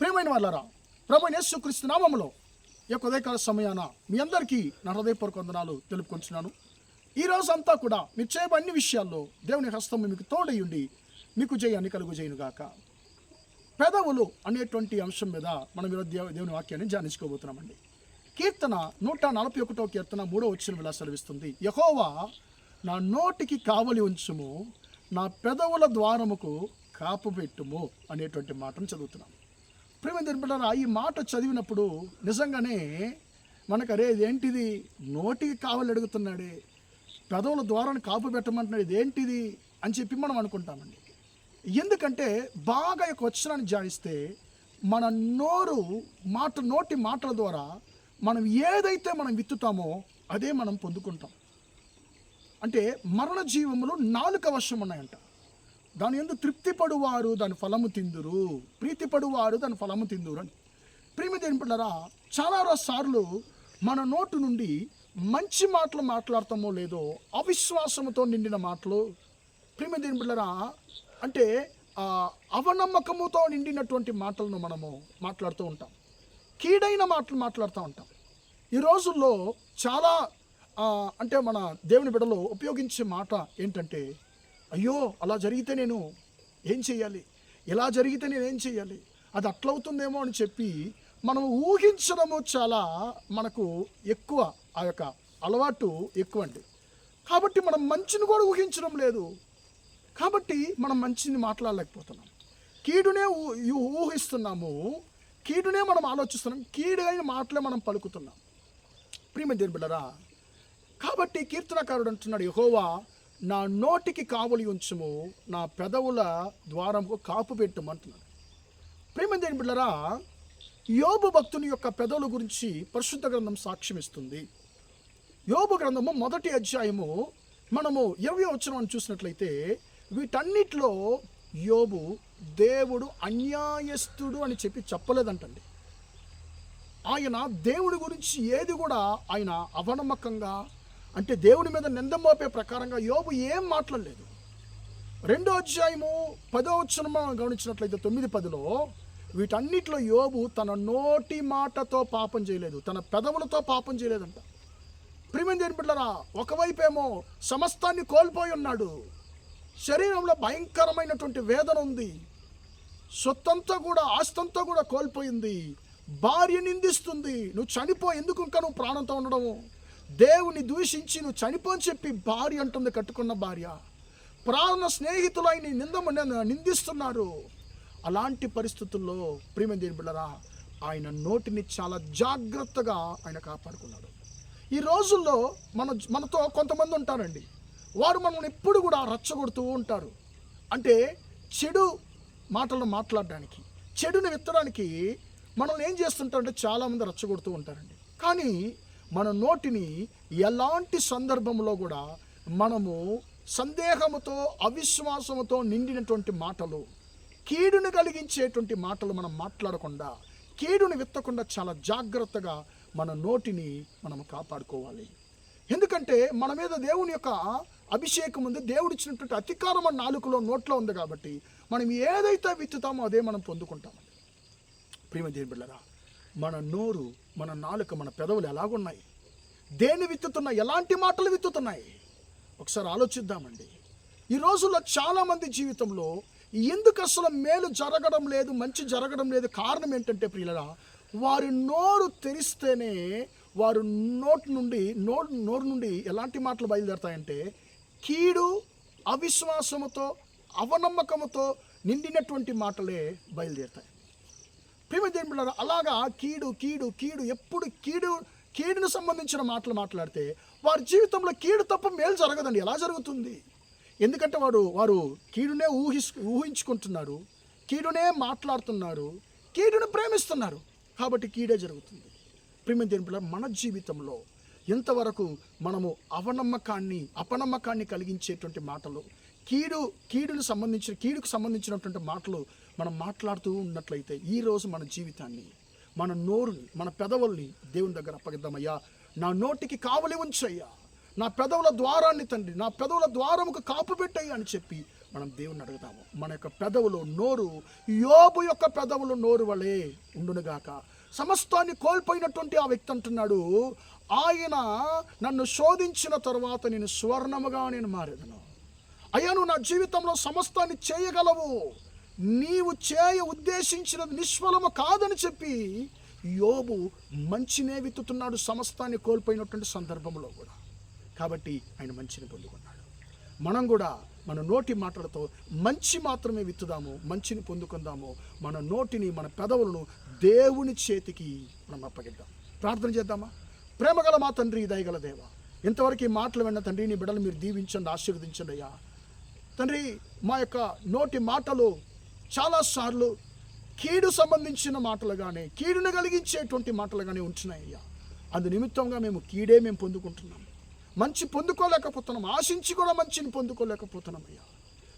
ప్రియమైన వాళ్ళారా, ప్రభువైన యేసుక్రీస్తు నామములో ఈ యొక్క ఉదయకాల సమయాన మీ అందరికీ నా హృదయపూర్వక వందనాలు తెలుపుకొంచున్నాను. ఈ రోజంతా కూడా మీరు చేయబడిన అన్ని విషయాల్లో దేవుని హస్తం మీకు తోడయుండి మీకు జయాన్ని కలుగు చేయనుగాక. పెదవులు అనేటువంటి అంశం మీద మనం ఈరోజు దేవుని వాక్యాన్ని ధ్యానించుకోబోతున్నామండి. కీర్తన 141 కీర్తన 3వ వచనం ఇలా సెలవిస్తుంది, యెహోవా నా నోటికి కావలి ఉంచుము, నా పెదవుల ద్వారముకు కాపు పెట్టుము అనేటువంటి మాటను చదువుతున్నాం. ప్రియమైన ఈ మాట చదివినప్పుడు నిజంగానే మనకు అరే ఇదేంటిది, నోటికి కావలి అడుగుతున్నాడే, పెదవుల ద్వారాన్ని కాపు పెట్టమంటున్నాడు, ఇదేంటిది అని చెప్పి మనం అనుకుంటామండి. ఎందుకంటే బాగా యొక్క వచనాన్ని ధ్యానిస్తే మన నోటి మాటల ద్వారా మనం ఏదైతే మనం విత్తుతామో అదే మనం పొందుకుంటాం. అంటే మరణ జీవములు 4 వశం ఉన్నాయంట. దాని యందు తృప్తిపడువారు దాని ఫలము తిందురు, ప్రీతిపడువారు దాని ఫలము తిందురు అని. ప్రియమైన పిల్లరా, చాలా సార్లు మన నోటు నుండి మంచి మాటలు మాట్లాడతామో లేదో అవిశ్వాసముతో నిండిన మాటలు, ప్రియమైన పిల్లరా, అంటే అవనమ్మకముతో నిండినటువంటి మాటలను మనము మాట్లాడుతూ ఉంటాం. కీడైన మాటలు మాట్లాడుతూ ఉంటాం. ఈ రోజుల్లో చాలా అంటే మన దేవుని బిడ్డలో ఉపయోగించే మాట ఏంటంటే, అయ్యో అలా జరిగితే నేను ఏం చేయాలి, ఇలా జరిగితే నేను ఏం చేయాలి, అది అట్లవుతుందేమో అని చెప్పి మనం ఊహించడము చాలా మనకు ఎక్కువ, ఆ యొక్క అలవాటు ఎక్కువ అండి. కాబట్టి మనం మంచిని కూడా ఊహించడం లేదు, కాబట్టి మనం మంచిని మాట్లాడలేకపోతున్నాం. కీడునే ఊహిస్తున్నాము, కీడునే మనం ఆలోచిస్తున్నాం, కీడైన మాటలే మనం పలుకుతున్నాం. ప్రియమైన దేవుని బిడ్డలారా, కాబట్టి కీర్తనకారుడు అంటున్నాడు, యెహోవా నా నోటికి కావలి ఉంచుము, నా పెదవుల ద్వారముకు కాపు పెట్టుమంటున్నాడు. ప్రియమైన దేవుని బిడ్డలారా, యోబు భక్తుని యొక్క పెదవుల గురించి పరిశుద్ధ గ్రంథం సాక్ష్యం ఇస్తుంది. యోబు గ్రంథము 1వ అధ్యాయము మనము 20వ వచనం చూసినట్లయితే, వీటన్నిటిలో యోబు దేవుడు అన్యాయస్తుడు అని చెప్పి చెప్పలేదంటండి. ఆయన దేవుడి గురించి ఏది కూడా ఆయన అవనమ్మకంగా, అంటే దేవుడి మీద నింద మోపే ప్రకారంగా యోబు ఏం మాట్లాడలేదు. 2వ అధ్యాయము 10వ వచనం గమనించినట్లయితే 9-10లో వీటన్నిటిలో యోబు తన నోటి మాటతో పాపం చేయలేదు, తన పెదవులతో పాపం చేయలేదంట. ప్రియమైన దేవుని బిడ్డలారా, ఒకవైపేమో సమస్తాన్ని కోల్పోయి ఉన్నాడు, శరీరంలో భయంకరమైనటువంటి వేదన ఉంది, సొత్తంతా కూడా ఆస్తంతా కూడా కోల్పోయింది, భార్య నిందిస్తుంది, నువ్వు చనిపో, ఎందుకు ఇంకా నువ్వు ప్రాణంతో ఉండడము, దేవుని దూషించి నువ్వు చనిపో అని చెప్పి భార్య అంటుంది, కట్టుకున్న భార్య, ప్రాణ స్నేహితులు ఆయన నిందిస్తున్నారు. అలాంటి పరిస్థితుల్లో ప్రియమైన దేవుని బిడ్డలారా, ఆయన నోటిని చాలా జాగ్రత్తగా ఆయన కాపాడుకున్నాడు. ఈ రోజుల్లో మనతో కొంతమంది ఉంటారండి, వారు మనల్ని ఎప్పుడు కూడా రచ్చగొడుతూ ఉంటారు. అంటే చెడు మాటలను మాట్లాడడానికి, చెడుని విత్తడానికి మనల్ని ఏం చేస్తుంటారంటే చాలామంది రచ్చగొడుతూ ఉంటారండి. కానీ మన నోటిని ఎలాంటి సందర్భంలో కూడా మనము సందేహముతో, అవిశ్వాసముతో నిండినటువంటి మాటలు, కీడును కలిగించేటువంటి మాటలు మనం మాట్లాడకుండా, కీడుని విత్తకుండా చాలా జాగ్రత్తగా మన నోటిని మనము కాపాడుకోవాలి. ఎందుకంటే మన మీద దేవుని యొక్క అభిషేకం ఉంది, దేవుడు ఇచ్చినటువంటి అధికారం మన నాలుకలో, నోట్లో ఉంది. కాబట్టి మనం ఏదైతే విత్తుతామో అదే మనం పొందుకుంటామండి. ప్రియమైన దేవుని బిడ్డలారా, మన నోరు, మన నాలుక, మన పెదవులు ఎలాగున్నాయి, దేన్ని విత్తుతున్నాయి, ఎలాంటి మాటలు విత్తుతున్నాయి, ఒకసారి ఆలోచిద్దామండి. ఈ రోజుల్లో చాలామంది జీవితంలో ఎందుకు అసలు మేలు జరగడం లేదు, మంచి జరగడం లేదు, కారణం ఏంటంటే ప్రియులారా, వారి నోరు తెరిస్తేనే వారు నోరు నుండి ఎలాంటి మాటలు బయలుదేరుతాయంటే కీడు, అవిశ్వాసముతో, అవనమ్మకముతో నిండినటువంటి మాటలే బయలుదేరుతాయి. ప్రియమైన దేవుని బిడ్డలారా, అలాగా కీడు కీడు కీడు ఎప్పుడు కీడును సంబంధించిన మాటలు మాట్లాడితే వారి జీవితంలో కీడు తప్ప మేలు జరగదండి. ఎలా జరుగుతుంది? ఎందుకంటే వారు కీడునే ఊహించుకుంటున్నారు, కీడునే మాట్లాడుతున్నారు, కీడును ప్రేమిస్తున్నారు, కాబట్టి కీడే జరుగుతుంది. ప్రియమైన దేవుని బిడ్డలారా, మన జీవితంలో ఎంతవరకు మనము అపనమ్మకాన్ని కలిగించేటువంటి మాటలు, కీడుకు సంబంధించినటువంటి మాటలు మనం మాట్లాడుతూ ఉన్నట్లయితే ఈరోజు మన జీవితాన్ని, మన నోరుని, మన పెదవుల్ని దేవుని దగ్గర అప్పగిద్దామయ్యా. నా నోటికి కావలి ఉంచయ్యా, నా పెదవుల ద్వారాన్ని తండ్రి, నా పెదవుల ద్వారముకు కాపు పెట్టయ్యా అని చెప్పి మనం దేవుణ్ణి అడుగుతాము. మన యొక్క పెదవులు నోరు యోబు యొక్క పెదవులు నోరు వలె ఉండునుగాక. సమస్తాన్ని కోల్పోయినటువంటి ఆ వ్యక్తి అంటున్నాడు, ఆయన నన్ను శోధించిన తర్వాత నేను సువర్ణముగా నేను మారేదను. అయ్యా, నువ్వు నా జీవితంలో సమస్తాన్ని చేయగలవు, నీవు ఉద్దేశించినది నిష్ఫలము కాదని చెప్పి యోబు మంచినే విత్తుతున్నాడు సమస్తాన్ని కోల్పోయినటువంటి సందర్భంలో కూడా. కాబట్టి ఆయన మంచిని పొందుకున్నాడు. మనం కూడా మన నోటి మాటలతో మంచి మాత్రమే విత్తుదాము, మంచిని పొందుకుందాము. మన నోటిని, మన పెదవులను దేవుని చేతికి మనం అప్పగిద్దాం. ప్రార్థన చేద్దామా? ప్రేమగల మా తండ్రి, దయగల దేవ, ఇంతవరకు ఈ మాటలు విన్న తండ్రి, నీ బిడ్డలు మీరు దీవించండి, ఆశీర్వదించండి అయ్యా. తండ్రి, మా యొక్క నోటి మాటలు చాలాసార్లు కీడు సంబంధించిన మాటలుగానే, కీడును కలిగించేటువంటి మాటలుగానే ఉంటున్నాయి అయ్యా. అందు నిమిత్తంగా మేము పొందుకుంటున్నాం, మంచి పొందుకోలేకపోతున్నాం, ఆశించి కూడా మంచిని పొందుకోలేకపోతున్నాం అయ్యా.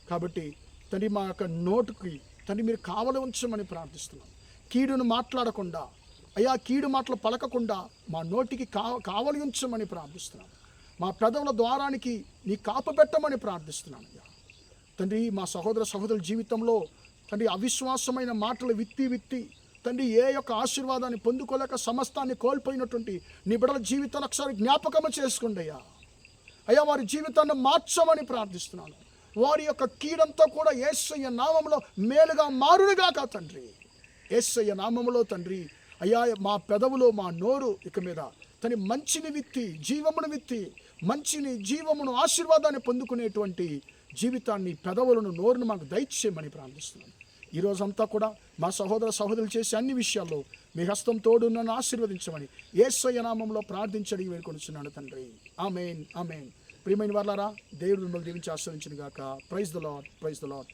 కాబట్టి తండ్రి, మా యొక్క నోటికి తండ్రి మీరు కావలి ఉంచమని ప్రార్థిస్తున్నాం. కీడును మాట్లాడకుండా అయ్యా, కీడు మాటలు పలకకుండా మా నోటికి కావలి ఉంచమని ప్రార్థిస్తున్నాం. మా పెదవుల ద్వారానికి నీ కాపబెట్టమని ప్రార్థిస్తున్నాను అయ్యా. తండ్రి, మా సహోదరుల జీవితంలో తండ్రి అవిశ్వాసమైన మాటలు విత్తి తండ్రి ఏ యొక్క ఆశీర్వాదాన్ని పొందుకోలేక సమస్తాన్ని కోల్పోయినటువంటి నీ బిడ్డల జీవితాన్ని ఒకసారి జ్ఞాపకం చేసుకోండి అయ్యా. అయ్యా, వారి జీవితాన్ని మార్చమని ప్రార్థిస్తున్నాను. వారి యొక్క కీడంతా కూడా యేసయ్య నామములో మేలుగా మారునుగాక తండ్రి. యేసయ్య నామములో తండ్రి అయ్యా, మా పెదవులో మా నోరు ఇక మీద తండ్రి మంచిని విత్తి, జీవమును విత్తి, మంచిని, జీవమును, ఆశీర్వాదాన్ని పొందుకునేటువంటి జీవితాన్ని, పెదవులను, నోరును మాకు దయచేయమని ప్రార్థిస్తున్నాను. ఈరోజంతా కూడా మా సహోదరులు చేసే అన్ని విషయాల్లో మీ హస్తం తోడు నన్ను ఆశీర్వదించమని యేసయ్య నామములో ప్రార్థించడానికి వేడుకొనిచున్నాను తండ్రి. ఆమేన్, ఆమేన్. ప్రియమైన వారలారా, దేవుడు మిమ్మల్ని దీవించి ఆశీర్వదించును గాక. Praise the lord, praise the lord.